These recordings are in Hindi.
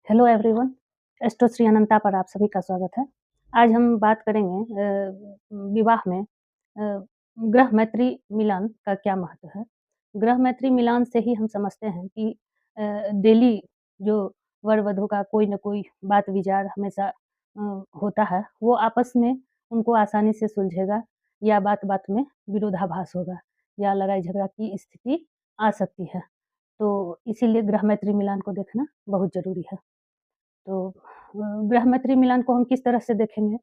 हेलो एवरीवन, एस्ट्रो अनंता पर आप सभी का स्वागत है। आज हम बात करेंगे विवाह में ग्रह मैत्री मिलान का क्या महत्व है। ग्रह मैत्री मिलान से ही हम समझते हैं कि डेली जो वर-वधू का कोई न कोई बात-विचार हमेशा होता है, वो आपस में उनको आसानी से सुलझेगा या बात-बात में विरोधाभास होगा या लड़ाई-झगड़ा की स्थिति आ सकती है। तो इसीलिए ग्रह मैत्री मिलान को देखना बहुत ज़रूरी है। तो ग्रह मैत्री मिलान को हम किस तरह से देखेंगे?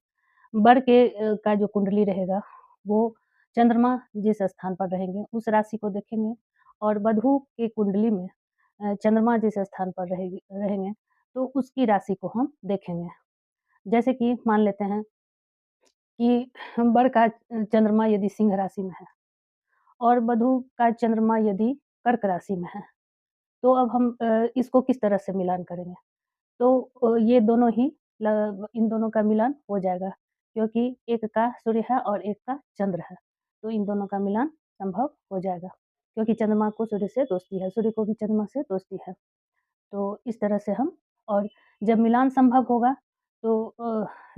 वर के का जो कुंडली रहेगा, वो चंद्रमा जिस स्थान पर रहेंगे, उस राशि को देखेंगे और वधू की कुंडली में चंद्रमा जिस स्थान पर रहेंगे, तो उसकी राशि को हम देखेंगे। जैसे कि मान लेते हैं कि वर का चंद्रमा यदि सिंह राशि में है और वधू का चंद्रमा यदि कर्क राशि में है, तो अब हम इसको किस तरह से मिलान करेंगे? तो ये दोनों ही इन दोनों का मिलान हो जाएगा क्योंकि एक का सूर्य है और एक का चंद्र है, तो इन दोनों का मिलान संभव हो जाएगा क्योंकि चंद्रमा को सूर्य से दोस्ती है, सूर्य को भी चंद्रमा से दोस्ती है। तो इस तरह से हम और जब मिलान संभव होगा तो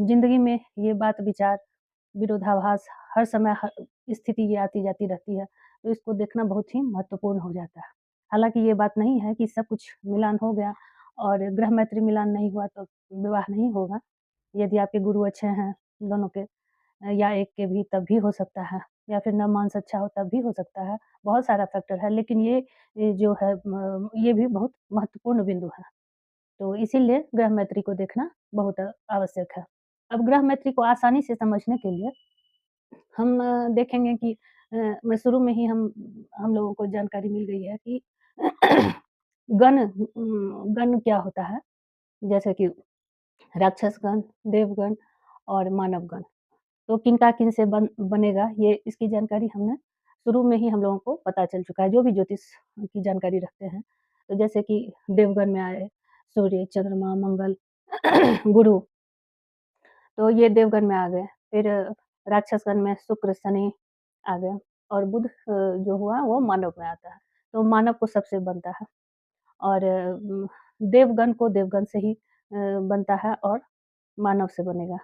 ज़िंदगी में ये बात-विचार, विरोधाभास हर समय स्थिति ये आती-जाती रहती है, तो इसको देखना बहुत ही महत्वपूर्ण हो जाता है। हालाँकि ये बात नहीं है कि सब कुछ मिलान हो गया और ग्रह मैत्री मिलान नहीं हुआ तो विवाह नहीं होगा। यदि आपके गुरु अच्छे हैं दोनों के या एक के भी तब भी हो सकता है या फिर नवमांस अच्छा हो तब भी हो सकता है। बहुत सारा फैक्टर है लेकिन ये जो है ये भी बहुत महत्वपूर्ण बिंदु है। तो इसीलिए ग्रह मैत्री को देखना बहुत आवश्यक है। अब ग्रह मैत्री को आसानी से समझने के लिए हम देखेंगे कि मैं शुरू में ही हम लोगों को जानकारी मिल गई है कि गण क्या होता है? जैसे कि राक्षस गण, देवगण और मानव गण। तो किनका-किन से बनेगा ये इसकी जानकारी हमने शुरू में ही हम लोगों को पता चल चुका है, जो भी ज्योतिष की जानकारी रखते हैं। तो जैसे कि देवगण में आए सूर्य, चंद्रमा, मंगल, गुरु, तो ये देवगण में आ गए। फिर राक्षसगण में शुक्र, शनि आ गए और बुध जो हुआ वो मानव में आता है। तो मानव को सबसे बनता है और देवगण को देवगण से ही बनता है और मानव से बनेगा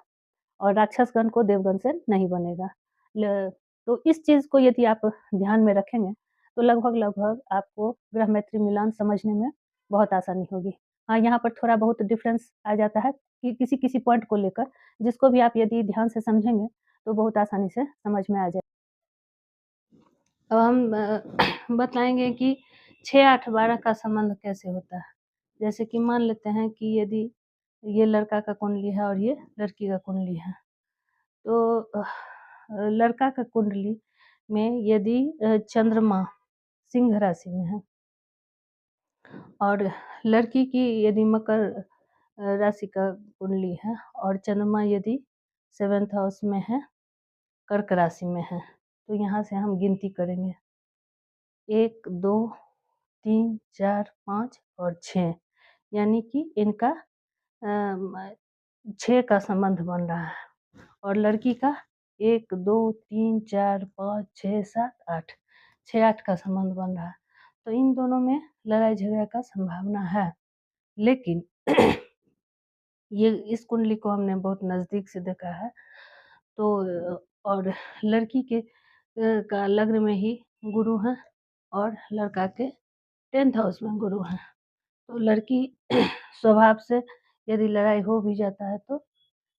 और राक्षसगण को देवगण से नहीं बनेगा। ल तो इस चीज़ को यदि आप ध्यान में रखेंगे, तो लगभग-लगभग आपको ग्रह मैत्री मिलान समझने में बहुत आसानी होगी। हाँ, यहाँ पर थोड़ा बहुत डिफ़रेंस आ जाता है कि किसी-किसी पॉइंट को लेकर, जिसको भी आप यदि ध्यान से समझेंगे, तो बहुत आसानी से समझ में आ जाए। अब हम बताएँगे कि 6, 8, 12 का संबंध कैसे होता है। जैसे कि मान लेते हैं कि यदि ये लड़का का कुंडली है और ये लड़की का कुंडली है। तो लड़का का कुंडली में यदि चंद्रमा सिंह राशि में है और लड़की की यदि मकर राशि का कुंडली है और चंद्रमा यदि 7th हाउस में है, कर्क राशि में है, तो यहाँ से हम गिनती करेंगे 1, 2, 3, 4, 5 और 6 यानी कि इनका 6 का संबंध बन रहा है और लड़की का 1, 2, 3, 4, 5, 6, 7, 8 6-8 का संबंध बन रहा है। तो इन दोनों में लड़ाई-झगड़ा का संभावना है। लेकिन ये इस कुंडली को हमने बहुत नज़दीक से देखा है। तो और लड़की के का लग्न में ही गुरु हैं और लड़का के 10th हाउस में गुरु हैं। तो लड़की स्वभाव से यदि लड़ाई हो भी जाता है तो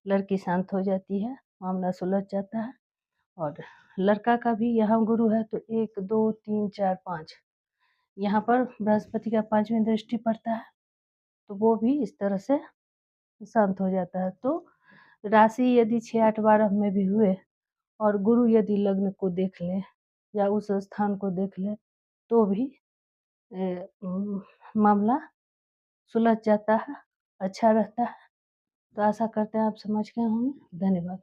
लड़की शांत हो जाती है, मामला सुलझ जाता है और लड़का का भी यहाँ गुरु है तो 1, 2, 3, 4, 5 यहाँ पर बृहस्पति का 5वीं दृष्टि पड़ता है, तो वो भी इस तरह से शांत हो जाता है। तो राशि यदि 6, 8, 12 में भी हुए और गुरु यदि लग्न को देख ले या उस स्थान को देख ले, तो भी मामला सुलझ जाता है, अच्छा रहता है। तो आशा करते हैं आप समझ गए होंगे। धन्यवाद।